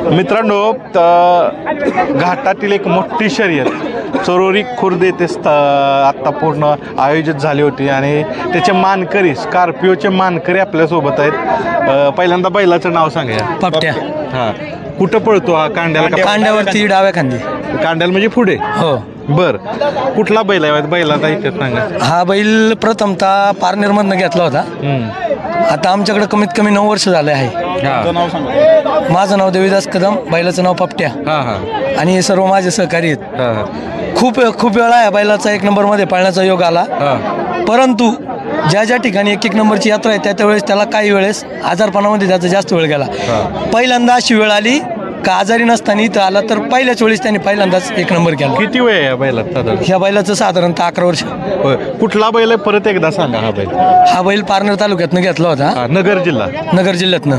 मित्रांनो, घाटातील एक मोठी शर्यत चरोरी खुर्द येथे आत्ता पूर्ण आयोजित झाली होती आणि त्याचे मानकरी स्कॉर्पिओचे मानकरी आपल्यासोबत आहेत. पहिल्यांदा बैलाचं नाव सांगा. पपट्या. हां, कुठं पळतो हा? कांड्याला? कांड्यावरती डाव्या खांदी. कांड्याला म्हणजे पुढे? हो. बर, कुठला बैल आहे बैलाचा इथे सांगा. हा बैल प्रथमतः पारनेरमधनं घेतला होता. आता आमच्याकडे कमीत कमी 9 वर्ष झाले आहे. माझं नाव देवीदास कदम, बैलाचं नाव पपट्या. आणि हे सर्व माझे सहकारी आहेत. खूप वेळा या बैलाचा 1 नंबरमध्ये पाळण्याचा योग आला, परंतु ज्या ठिकाणी 1 नंबरची यात्रा आहे त्या वेळेस त्याला काही वेळेस आजारपणामध्ये त्याचा जास्त वेळ गेला. पहिल्यांदा अशी वेळ आली का आजारी नसताना इथं आला तर पहिल्याच वेळेस त्यांनी पहिल्यांदाच 1 नंबर केला. किती वेळ आहे बैलात? ह्या बैलाचं साधारणतः 11 वर्ष. कुठला बैल आहे परत एकदा सांगा. हा बैल पारनेर तालुक्यातनं घेतला होता. नगर जिल्ह्यातनं.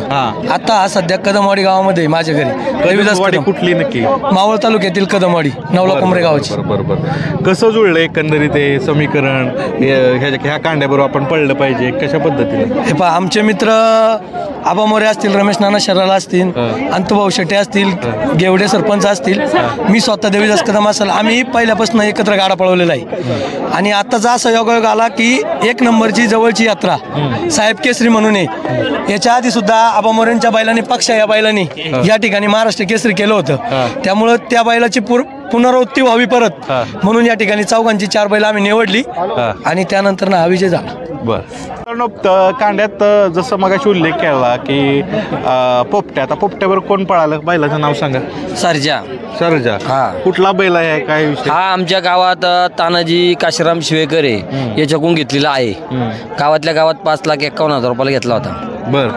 आता हा सध्या कदमवाडी गावामध्ये माझ्या घरी. रविदास कदम. कुठली नक्की? मावळ तालुक्यातील कदमवाडी, नवला कोंबरे गावाची. बरोबर. कसं जुळलं एकंदरीत ते समीकरण? ह्या कांड्याबरोबर आपण पडलं पाहिजे कशा पद्धतीने? हे पहा, आमचे मित्र आबा मोरे असतील, रमेश नाना शराला असतील, अंतुभाऊ शेट्टे असतील, गेवडे सरपंच असतील, मी स्वतः देवीदास कदम असेल, आम्ही पहिल्यापासून एकत्र गाडा पळवलेला आहे. आणि आताचा असा योगायोग आला की 1 नंबरची जवळची यात्रा साहेब केसरी म्हणून आहे. याच्या आधी सुद्धा आबा मोरेंच्या बैलांनी पक्ष या बैलांनी या ठिकाणी महाराष्ट्र केसरी केलं होतं. त्यामुळं त्या बैलाची पुनरावृत्ती व्हावी परत म्हणून या ठिकाणी चौघांची 4 बैल आम्ही निवडली आणि त्यानंतर हा विजय झाला. बरं. कांड्यात जसं मगाशी उल्लेख केला की पोपट्या, आता पोपट्यावर कोण पळालं? बैलाचं नाव सांगा. सरजा. कुठला बैल आहे? काय विषय? हा आमच्या गावात तानाजी काशीराम शिवेकर आहे, याच्याकडून घेतलेला आहे. गावातल्या गावात 5,51,000 रुपयाला घेतला होता. बर,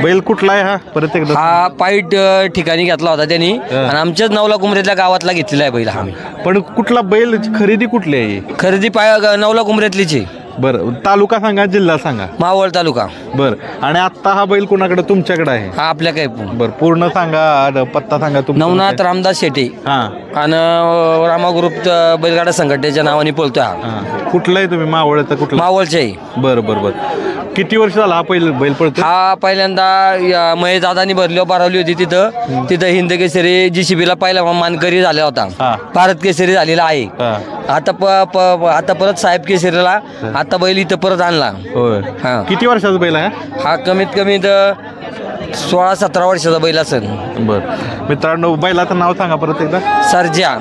बैल कुठला आहे हा? परत एकदा. हा पाईट ठिकाणी घेतला होता त्यांनी आणि आमच्याच नवला कुंभऱ्यातल्या गावातला घेतलेला आहे बैल हा. पण कुठला बैल? खरेदी कुठली आहे? खरेदी नवला कुंभऱ्यातलीच आहे. बरं, तालुका सांगा, जिल्हा सांगा. मावळ तालुका. बर, आणि आता हा बैल कुणाकडे? तुमच्याकडे आहे? हा आपल्या काय. बर, पूर्ण सांगा, पत्ता सांगा. नवनाथ रामदास शेटे आणि रामा ग्रुप बैलगाडा संघटनेच्या नावाने बोलतोय हा. कुठला आहे तुम्ही? मावळचा? कुठला? मावळचे आहे. बरं. किती वर्ष झाला हा बैल पळतो? हा पहिल्यांदा महेश दादानी भरवली होती तिथं हिंद केसरी जीसीबीला पहिला मानकरी झाला होता. भारत केसरी झालेला आहे. आता परत साहेब केसरीला आता बैल इथं परत आणला. किती वर्षाचा बैल आहे हा? कमीत कमी 16-17 वर्षाचा बैल असेल. बर, मित्रांनो, बैलाचं नाव सांगा परत एकदा. सरजा.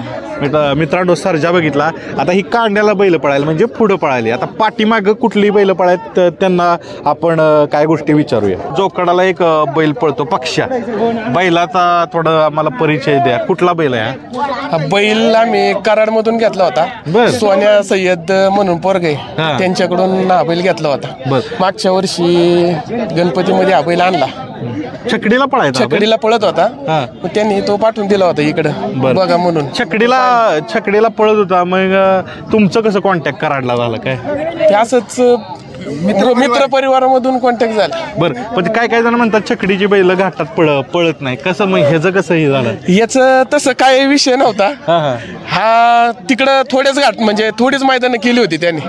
मित्रांनो, सरजा बघितला. आता ही कांड्याला बैल पळायला म्हणजे पुढं पळायली. आता पाठीमागं कुठली बैल पळायत त्यांना आपण काय गोष्टी विचारूया. जोकडाला एक बैल पळतो पक्षा, बैलाचा थोडा आम्हाला परिचय द्या. कुठला बैल आहे हा? बैल आम्ही कराडमधून घेतला होता. सोन्या सय्यद म्हणून पोरगे, त्यांच्याकडून हा बैल घेतला होता. मागच्या वर्षी गणपतीमध्ये हा बैल आणला. छकडीला पळत होता, त्यांनी तो पाठवून दिला होता इकडं बघा म्हणून. छकडीला पळत होता. मग तुमचं कसं कॉन्टॅक्ट कराडला झालं? काय ते असंच मित्र परिवारामधून कॉन्टॅक्ट झाला. बरं, पण काय जण म्हणतात छकडीची बैल घाटात पळत नाही. कसं मग ह्याचं कसं हे झालं? याचं तसं काही विषय नव्हता. हा तिकडं थोडेच घाट म्हणजे थोडीच मैदानं केली होती त्यांनी.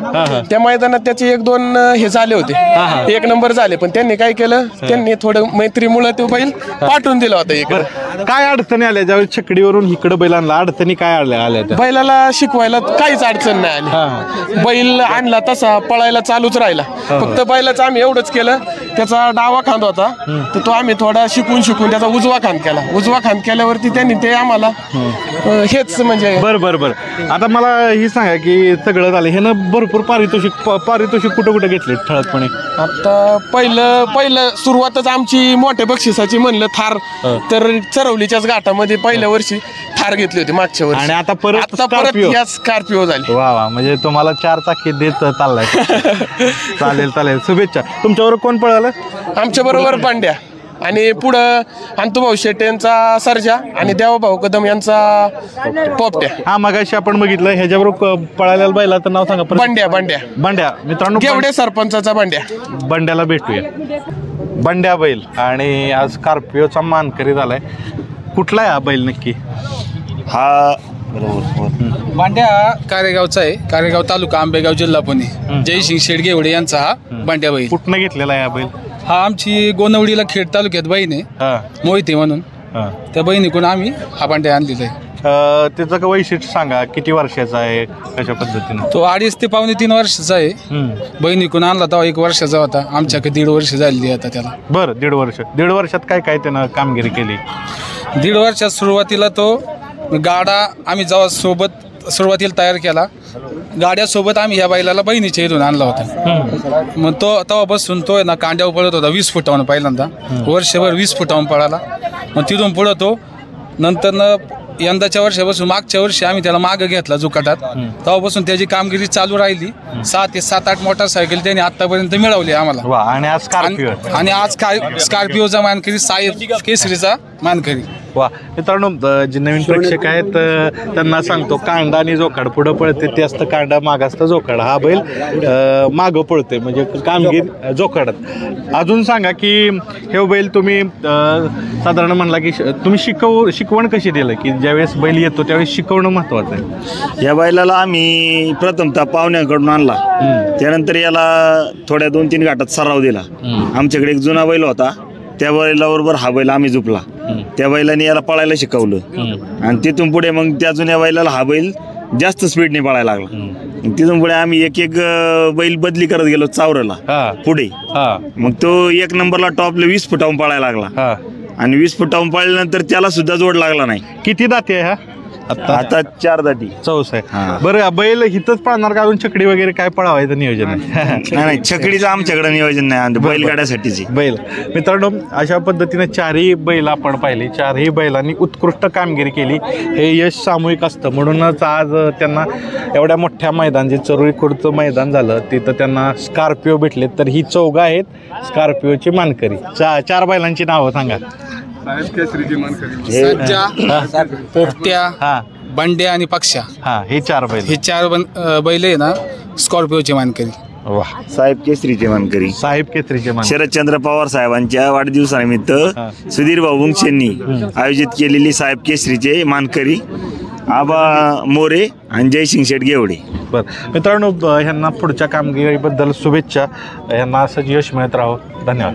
त्या मैदानात त्याचे 1-2 हे झाले होते, 1 नंबर झाले. पण त्यांनी काय केलं, त्यांनी थोडं मैत्रीमुळे तो बैल पाठवून दिला होता इकडं. काय अडचणी आल्या ज्यावेळी छकडीवरून इकडं बैल आणला? अडचणी काय आल्या? बैलाला शिकवायला काहीच अडचण नाही आली. बैल आणला तसा पळायला चालूच राहिला. फक्त बैलाचं आम्ही एवढंच केलं, त्याचा डावा खांद होता तर तो आम्ही थोडा शिकून त्याचा उजवा खांद केला. उजवा खांद केल्यावरती त्यांनी ते आम्हाला हेच म्हणजे. बरं. आता मला ही सांगा की सगळं झालं हे ना, भरपूर पारितोषिक कुठं घेतले ठळकपणे? आता पहिलं सुरुवातच आमची मोठ्या बक्षिसाची म्हणलं थार, तर चरवलीच्याच घाटामध्ये पहिल्या वर्षी थार घेतली होती मागच्या वर्षी. आणि आता परत या स्कॉर्पिओ झाली. वा, म्हणजे तुम्हाला 4 चाकी देत चाललाय. चालेल, शुभेच्छा. तुमच्यावर कोण पळालं? आमच्या बरोबर पांड्या आणि पुढं अंतुभाऊ शेट्टे यांचा सरजा आणि देवाभाऊ कदम यांचा पोपट्या. हा, मगाशी आपण बघितलं. ह्याच्याबरोबर पळालेल्या बैलाचं नाव सांगा. बंड्या. मित्रांनो, गेवडे सरपंचाचा बंड्याला भेटूया. बंड्या बैल आणि आज स्कॉर्पिओचा मानकरी झालाय. कुठला आहे हा बैल नक्की? हा बांड्या कारेगावचा आहे. कारेगाव तालुका, आंबेगाव, जिल्हा पुणे. जयसिंग शेडगे एवढे यांचा हा बांड्या बैल. कुठनं घेतलेला आहे हा बैल? हा आमची गोनवडीला खेड तालुक्यात बहीण आहे, मोहिते म्हणून. त्या बहिणीकडून आम्ही हा बांड्या आणलेला आहे. त्याचं का वैशिष्ट्य सांगा, किती वर्षाचा आहे, कशा पद्धतीनं? तो 2.5 ते पावणे 3 वर्षाचा आहे. बहिणीकडून आणला तेव्हा 1 वर्षाचा होता. आमच्याकडे 1.5 वर्ष झालेली आता त्याला. बरं, 1.5 वर्षात काय काय त्यानं कामगिरी केली? 1.5 वर्षात सुरुवातीला तो गाडा आम्ही जेव्हा सुरुवातीला तयार केला, गाड्यासोबत आम्ही ह्या बैलाला बहिणीच्या इथून आणला होता. मग तो तेव्हापासून तो ना कांड्यावर पळत होता 20 फुटावून पहिल्यांदा, वर्षभर 20 फुटावून पळाला. मग तिथून पुढं तो नंतर यंदाच्या वर्षापासून मागच्या वर्षी आम्ही त्याला मागं घेतला जुकाटात. तेव्हापासून त्याची कामगिरी चालू राहिली. 7 ते 7-8 मोटरसायकल त्याने आतापर्यंत मिळवली आम्हाला. आणि आज आणि आज स्कॉर्पिओचा मानकरी, साहेब केसरीचा मानकरी. वा, मित्रांनो, जे नवीन प्रेक्षक आहेत त्यांना सांगतो, कांडा आणि जोकाड पुढं पळते ते असतं कांडा, माग असतं जोकाड. हा बैल मागं पळते म्हणजे कामगिरी जोकाडात. अजून सांगा की हे बैल तुम्ही साधारण म्हणला की तुम्ही शिकवण कशी दिलं, की ज्यावेळेस बैल येतो त्यावेळेस शिकवणं महत्वाचं आहे? या बैलाला आम्ही प्रथमतः पाहुण्याकडून आणला, त्यानंतर याला थोड्या 2-3 घाटात सराव दिला. आमच्याकडे एक जुना बैल होता, त्या बैलाबरोबर हा बैल आम्ही झुपला. त्या बैलाने याला पळायला शिकवलं आणि तिथून पुढे मग त्या जुन्या बैलाला हा बैल जास्त स्पीडने पळायला लागला. तिथून पुढे आम्ही एक बैल बदली करत गेलो चावराला पुढे. मग तो 1 नंबरला टॉपला 20 फुटावून पळायला लागला आणि 20 फुटावून पळल्यानंतर त्याला सुद्धा जोड लागला नाही. किती दाते आहे हा? आता 4 दाती. चौस आहे. बरं, बैल हिथंच पळणार का, अजून छकडी वगैरे काय पळावायचं नियोजन आहे? नाही, छकडीचं आमच्याकडे नियोजन नाही, बैलगाड्यासाठीची बैल. मित्रांनो, अशा पद्धतीने 4ही बैल आपण पाहिली. 4ही बैलांनी उत्कृष्ट कामगिरी केली. हे यश सामूहिक असतं, म्हणूनच आज त्यांना एवढ्या मोठ्या मैदान, जे चरुळी खुर्दचं मैदान झालं तिथं त्यांना स्कॉर्पिओ भेटले. तर ही 4 आहेत स्कॉर्पिओची मानकरी. 4 बैलांची नावं सांगा. सज्जा, पोपट्या, बंड्या आणि पक्षा. हे 4 बैल. हे 4 बैल आहे ना स्कॉर्पिओचे मानकरी. साहेब केसरीचे मानकरी. साहेब केसरीचे मानकरी. शरदचंद्र पवार साहेबांच्या वाढदिवसानिमित्त सुधीर भाऊ मुंगशेंनी आयोजित केलेली साहेब केसरीचे मानकरी आबा मोरे आणि जयसिंग शेठ गेवडे. बरं मित्रांनो, ह्यांना पुढच्या कामगिरीबद्दल शुभेच्छा. ह्यांना असंच यश मिळत राहो. धन्यवाद.